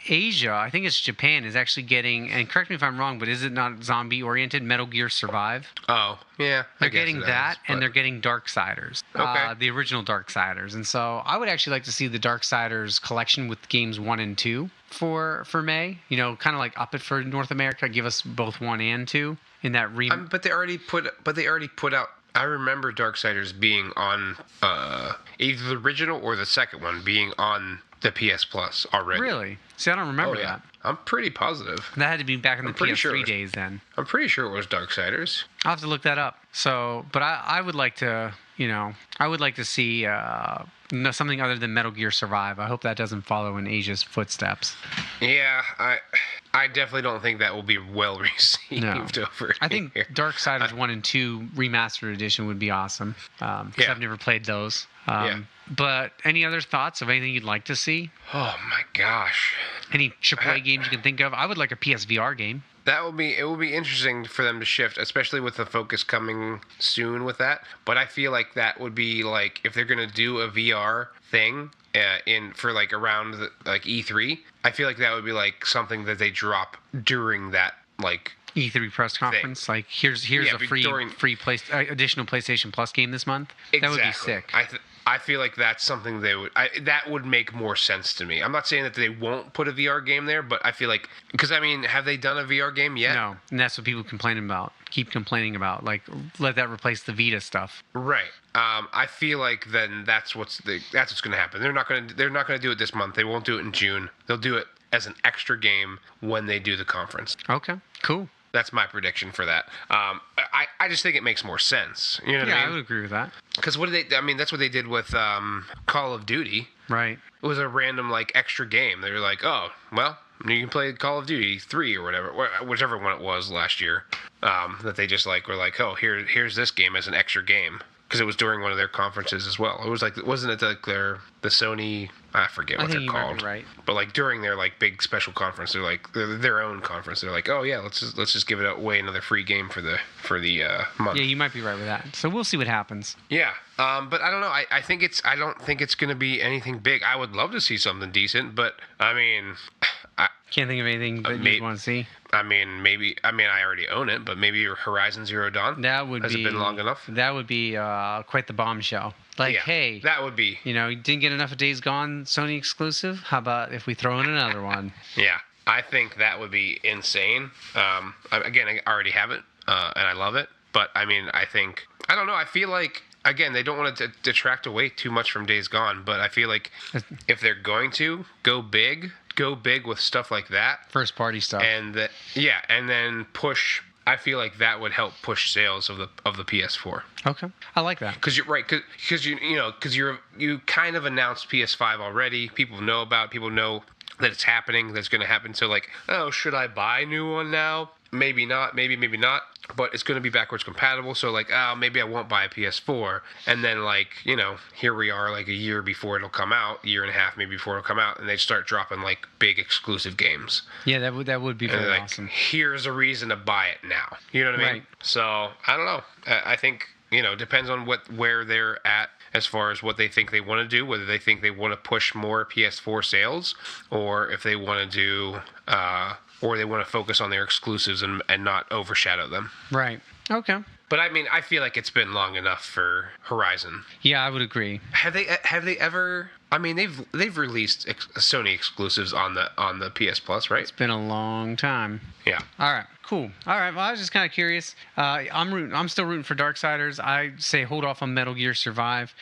Asia, I think it's Japan, is actually getting, and correct me if I'm wrong, but is it not zombie oriented? Metal Gear Survive? Oh, yeah. They're getting that, and they're getting Darksiders. Okay. The original Darksiders. And so I would actually like to see the Darksiders just collection with games 1 and 2 for May. You know, kind of like up it for North America. Give us both 1 and 2 in that But they already put out. I remember Darksiders being on either the original or the second one being on the PS Plus already. Really? See, I don't remember that. I'm pretty positive. That had to be back in the PS3 days then. I'm pretty sure it was Darksiders. I'll have to look that up. So, but I would like to, I would like to see something other than Metal Gear Survive. I hope that doesn't follow in Asia's footsteps. Yeah, I definitely don't think that will be well received over I think here. Darksiders 1 and 2 Remastered Edition would be awesome. Because I've never played those. But any other thoughts of anything you'd like to see? Oh my gosh. Any AAA games you can think of? I would like a PSVR game. It will be interesting for them to shift, especially with the focus coming soon with that. But I feel like that would be like if they're gonna do a VR thing for like around like E3. I feel like that would be like something that they drop during that like E3 press conference. Thing. Like here's a free additional PlayStation Plus game this month. Exactly. That would be sick. I feel like that's something that would make more sense to me. I'm not saying that they won't put a VR game there, but I feel like because have they done a VR game yet? No, and that's what people keep complaining about. Like, let that replace the Vita stuff. Right. I feel like then that's what's going to happen. They're not going to do it this month. They won't do it in June. They'll do it as an extra game when they do the conference. Okay. Cool. That's my prediction for that. I just think it makes more sense. You know what I mean? I would agree with that. Because that's what they did with Call of Duty. Right. It was a random like extra game. They were like, oh, well, you can play Call of Duty 3 or whatever, whichever one it was last year. That they just like were like, oh, here's this game as an extra game. Because it was during one of their conferences as well. It was like, wasn't it like the Sony? I forget what they're called. Right. But like during their like big special conference, they're like their own conference. They're like, oh yeah, let's just give it away another free game for the month. Yeah, you might be right with that. So we'll see what happens. Yeah. But I don't know. I don't think it's going to be anything big. I would love to see something decent, but I mean, can't think of anything that you want to see. I mean, maybe. I already own it, but maybe Horizon Zero Dawn. Has it been long enough? That would be quite the bombshell. Like, hey, that would be. You didn't get enough of Days Gone Sony exclusive. How about if we throw in another one? Yeah, I think that would be insane. Again, I already have it, and I love it. But I mean, I don't know. I feel like. Again, they don't want to detract away too much from Days Gone, but I feel like if they're going to go big with stuff like that, first party stuff, and then push. I feel like that would help push sales of the PS4. Okay, I like that because you're right. Because you kind of announced PS5 already. People know that it's happening. That's going to happen. So like, oh, should I buy a new one now? Maybe not. Maybe not. But it's going to be backwards compatible. So like, maybe I won't buy a PS4. And then like, here we are like a year before it'll come out, year and a half maybe before it'll come out, and they start dropping like big exclusive games. Yeah, that would be very awesome. Here's a reason to buy it now. You know what I mean? Right. So I don't know. I think depends on where they're at as far as what they think they want to do, whether they think they want to push more PS4 sales, or if they want to do. Or they want to focus on their exclusives and not overshadow them. Right. Okay. But I mean, I feel like it's been long enough for Horizon. Yeah, I would agree. Have they ever? I mean, they've released Sony exclusives on the PS Plus, right? It's been a long time. Yeah. All right. Cool. All right. Well, I was just kind of curious. I'm still rooting for Darksiders. I say hold off on Metal Gear Survive.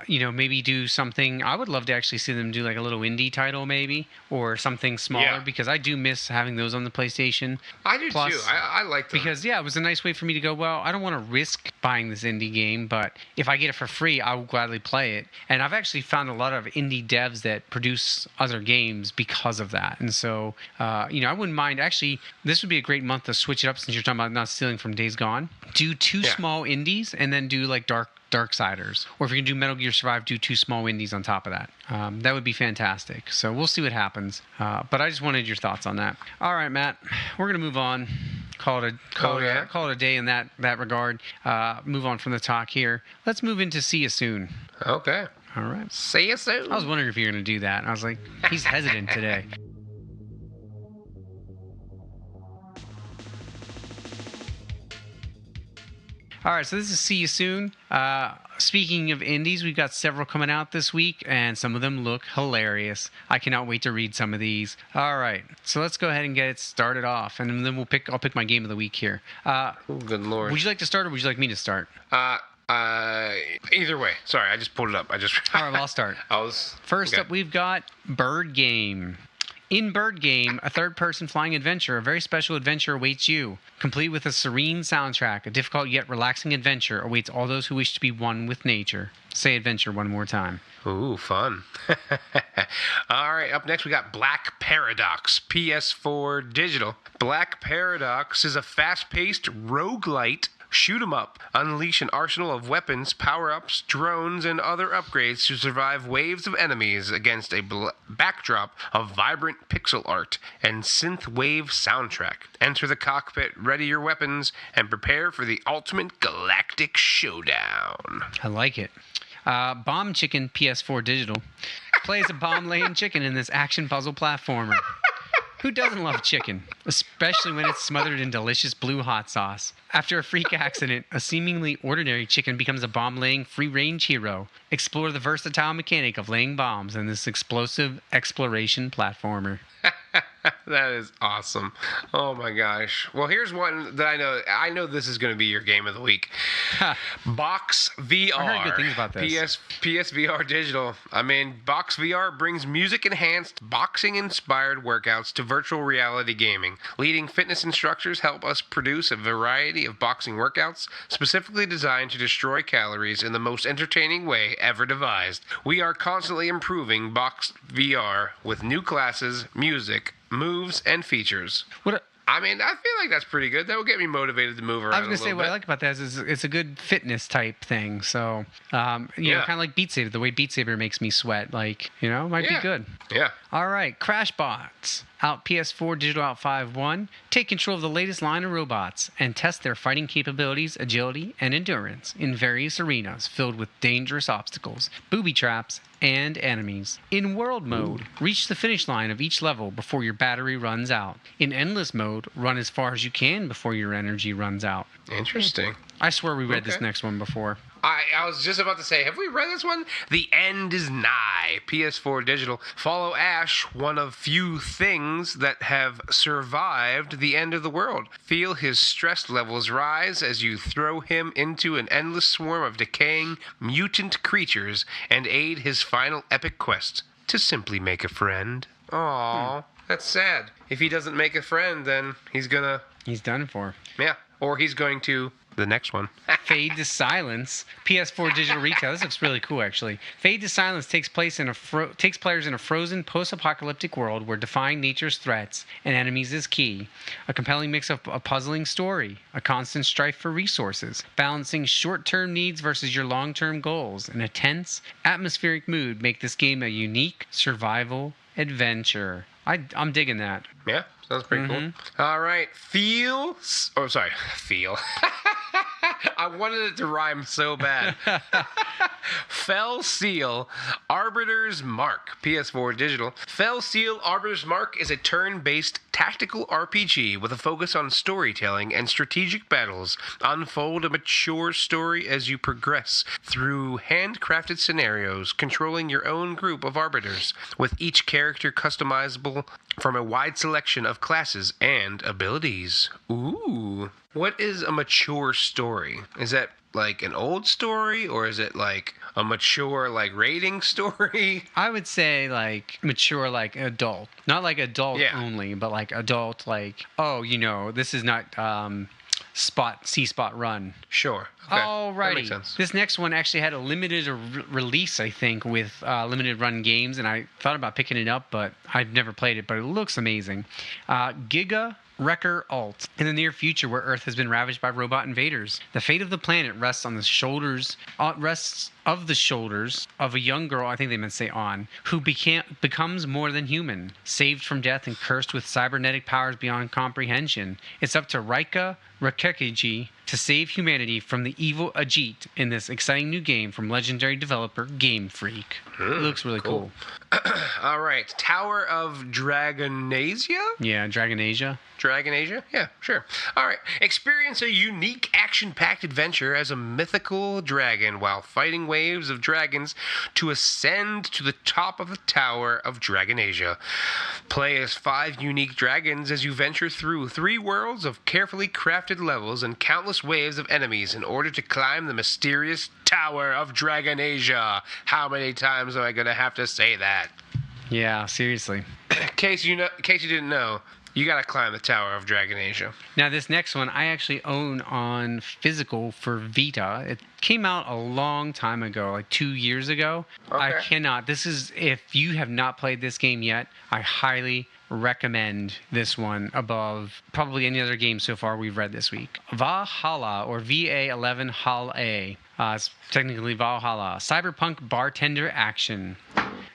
Maybe do something. I would love to actually see them do like a little indie title, maybe, or something smaller, because I do miss having those on the PlayStation. I do too. I like them because it was a nice way for me to go. Well, I don't want to risk buying this indie game, but if I get it for free, I will gladly play it. And I've actually found a lot of indie devs that produce other games because of that. And so, I wouldn't mind. Actually, this would be a great month to switch it up since you're talking about not stealing from Days Gone. Do two small indies and then do like Darksiders. Or if you can do Metal Gear Survive, do two small indies on top of that. That would be fantastic. So we'll see what happens. But I just wanted your thoughts on that. All right, Matt, we're going to move on. Call it a day in that regard. Move on from the talk here. Let's move into See You Soon. Okay. All right. See you soon. I was wondering if you were going to do that. I was like, he's hesitant today. All right, so this is See You Soon. speaking of indies, we've got several coming out this week, and some of them look hilarious. I cannot wait to read some of these. All right, so let's go ahead and get it started off, and then I'll pick my game of the week here. Oh, good lord. Would you like to start, or would you like me to start? Either way. Sorry, I just pulled it up. All right, well, I'll start. First up, we've got Bird Game. In Bird Game, a third-person flying adventure, a very special adventure awaits you. Complete with a serene soundtrack, a difficult yet relaxing adventure awaits all those who wish to be one with nature. Say adventure one more time. Ooh, fun. All right, up next we got Black Paradox, PS4 Digital. Black Paradox is a fast-paced roguelite shoot 'em up. Unleash an arsenal of weapons, power-ups, drones, and other upgrades to survive waves of enemies against a backdrop of vibrant pixel art and synth-wave soundtrack. Enter the cockpit, ready your weapons, and prepare for the ultimate galactic showdown. I like it. Bomb Chicken PS4 Digital. Play as a bomb-laying chicken in this action puzzle platformer. Who doesn't love chicken, especially when it's smothered in delicious blue hot sauce? After a freak accident, a seemingly ordinary chicken becomes a bomb-laying free-range hero. Explore the versatile mechanic of laying bombs in this explosive exploration platformer. That is awesome. Oh my gosh. Well, here's one that I know. I know this is going to be your game of the week. Box VR. I heard good things about this. PSVR Digital. I mean, Box VR brings music-enhanced, boxing-inspired workouts to virtual reality gaming. Leading fitness instructors help us produce a variety of boxing workouts specifically designed to destroy calories in the most entertaining way ever devised. We are constantly improving Box VR with new classes, music, moves, and features. I mean, I feel like that's pretty good. That will get me motivated to move around. I was going to say, what I like about that is it's a good fitness type thing. So, you know, kind of like Beat Saber. The way Beat Saber makes me sweat, like, you know, might be good. Yeah. All right, Crashbots. Out PS4 Digital out 5.1. Take control of the latest line of robots and test their fighting capabilities, agility, and endurance in various arenas filled with dangerous obstacles, booby traps, and enemies. In World Mode, reach the finish line of each level before your battery runs out. In Endless Mode, run as far as you can before your energy runs out. Interesting. I swear we read this next one before. I was just about to say, have we read this one? The End is Nigh, PS4 Digital. Follow Ash, one of few things that have survived the end of the world. Feel his stress levels rise as you throw him into an endless swarm of decaying mutant creatures and aid his final epic quest to simply make a friend. Aww, that's sad. If he doesn't make a friend, then he's done for. Yeah, or he's going to the next one. Fade to Silence, PS4 Digital Retail. This looks really cool, actually. Fade to Silence takes players in a frozen post-apocalyptic world where defying nature's threats and enemies is key. A compelling mix of a puzzling story, a constant strife for resources, balancing short-term needs versus your long-term goals, and a tense, atmospheric mood make this game a unique survival adventure. I'm digging that. Yeah, sounds pretty cool. All right, Feel. I wanted it to rhyme so bad. Fell Seal, Arbiter's Mark, PS4 Digital. Fell Seal, Arbiter's Mark is a turn-based tactical RPG with a focus on storytelling and strategic battles. Unfold a mature story as you progress through handcrafted scenarios, controlling your own group of arbiters, with each character customizable from a wide selection of classes and abilities. Ooh. What is a mature story? Is that like an old story, or is it like a mature like rating story? I would say like mature, like adult, not like adult only, but like adult, like, oh, you know, this is not spot run. Sure. Okay. Alrighty. That makes sense. This next one actually had a limited release, I think, with limited run games, and I thought about picking it up, but I've never played it, but it looks amazing. Giga Wrecker Alt. In the near future, where Earth has been ravaged by robot invaders, the fate of the planet rests of the shoulders of a young girl, I think they meant to say on, who becomes more than human, saved from death and cursed with cybernetic powers beyond comprehension. It's up to Raika Rakekiji to save humanity from the evil Ajit in this exciting new game from legendary developer Game Freak. It looks really cool. All right. Tower of Dragonasia? Yeah, Dragonasia. Dragonasia? Yeah, sure. All right. Experience a unique action-packed adventure as a mythical dragon while fighting waves of dragons to ascend to the top of the Tower of Dragonasia. Play as 5 unique dragons as you venture through 3 worlds of carefully crafted levels and countless waves of enemies in order to climb the mysterious Tower of Dragonasia. How many times am I going to have to say that? Yeah, seriously. In case you didn't know, you gotta climb the Tower of Dragonasia. Now, this next one I actually own on physical for Vita. It came out a long time ago, like 2 years ago. Okay. I cannot. This is, if you have not played this game yet, I highly recommend this one above probably any other game so far we've read this week. Valhalla, or VA11 Hall A. It's technically Valhalla. Cyberpunk bartender action.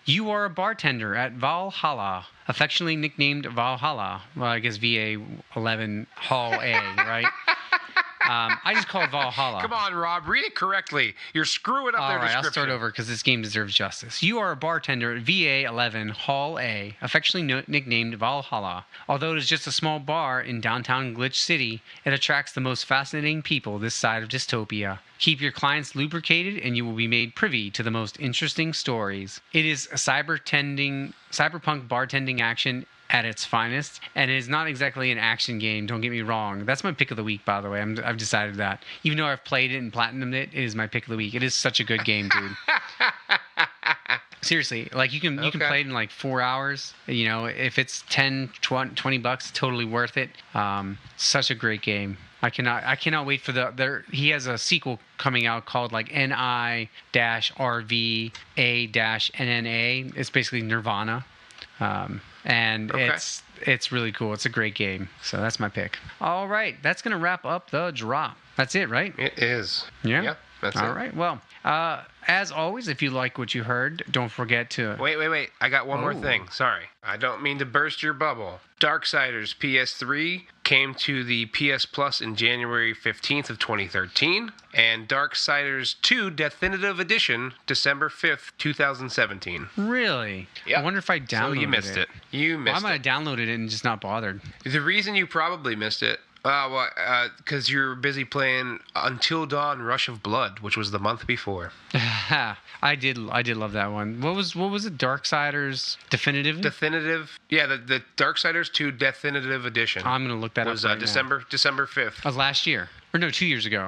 You are a bartender at Valhalla, affectionately nicknamed Valhalla. Well, I guess VA11 Hall A, right? I just call it Valhalla. Come on, Rob. Read it correctly. You're screwing up their description. All right, I'll start over because this game deserves justice. You are a bartender at VA11 Hall A, affectionately nicknamed Valhalla. Although it is just a small bar in downtown Glitch City, it attracts the most fascinating people this side of dystopia. Keep your clients lubricated and you will be made privy to the most interesting stories. It is a cyberpunk bartending action at its finest, and it is not exactly an action game, don't get me wrong. That's my pick of the week, by the way. I've decided that. Even though I've played it and platinumed it, it is my pick of the week. It is such a good game, dude. Seriously, like you can play it in like 4 hours. You know, if it's 10, 20 bucks, totally worth it. Such a great game. I cannot wait for he has a sequel coming out called like NI-RVA-NNA. It's basically Nirvana. And okay. It's really cool. It's a great game. So that's my pick. All right, that's gonna wrap up the drop. That's it, right? It is. Yeah. Yep, that's it. All right. Well, as always, if you like what you heard, don't forget to Wait. I got one more thing. Sorry. I don't mean to burst your bubble. Darksiders PS3 came to the PS Plus in January 15th of 2013, and Darksiders 2 Definitive Edition December 5th, 2017. Really? Yep. I wonder if I downloaded it. So you missed it. You missed I might have downloaded it and just not bothered. The reason you probably missed it, because you're busy playing Until Dawn: Rush of Blood, which was the month before. I did love that one. What was it? Darksiders Definitive? Yeah, the Darksiders 2 Definitive Edition. I'm gonna look that was, up. December 5th of last year, or no, 2 years ago.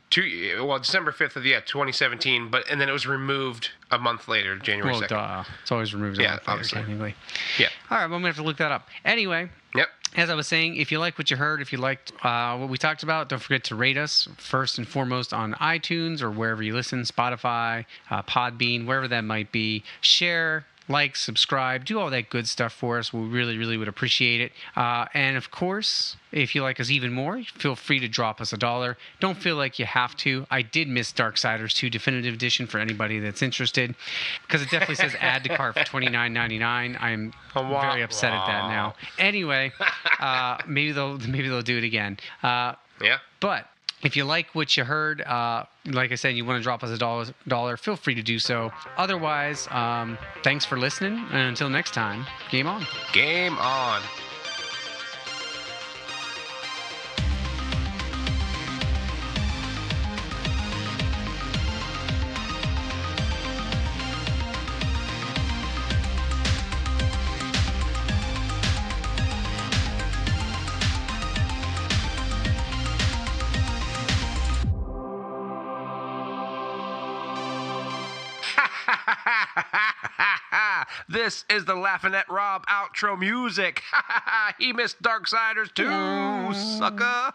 December 5th of 2017, and then it was removed a month later, January 2nd. Duh. It's always removed a month later, technically. Yeah. All right, well, I'm gonna have to look that up. Anyway. Yep. As I was saying, if you like what you heard, if you liked what we talked about, don't forget to rate us first and foremost on iTunes or wherever you listen, Spotify, Podbean, wherever that might be. Share, like, subscribe, do all that good stuff for us. We really, really would appreciate it. And of course, if you like us even more, feel free to drop us $1. Don't feel like you have to. I did miss Darksiders 2 Definitive Edition for anybody that's interested, because it definitely says add to cart for $29.99. I'm very upset at that now. Anyway, maybe they'll do it again. Yeah. But if you like what you heard, like I said, you want to drop us $1, feel free to do so. Otherwise, thanks for listening, and until next time, game on. Game on. This is the Laughing at Rob outro music. He missed Darksiders 2, sucker.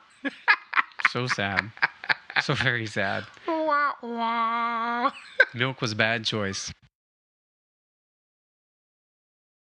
So sad. So very sad. Milk was a bad choice.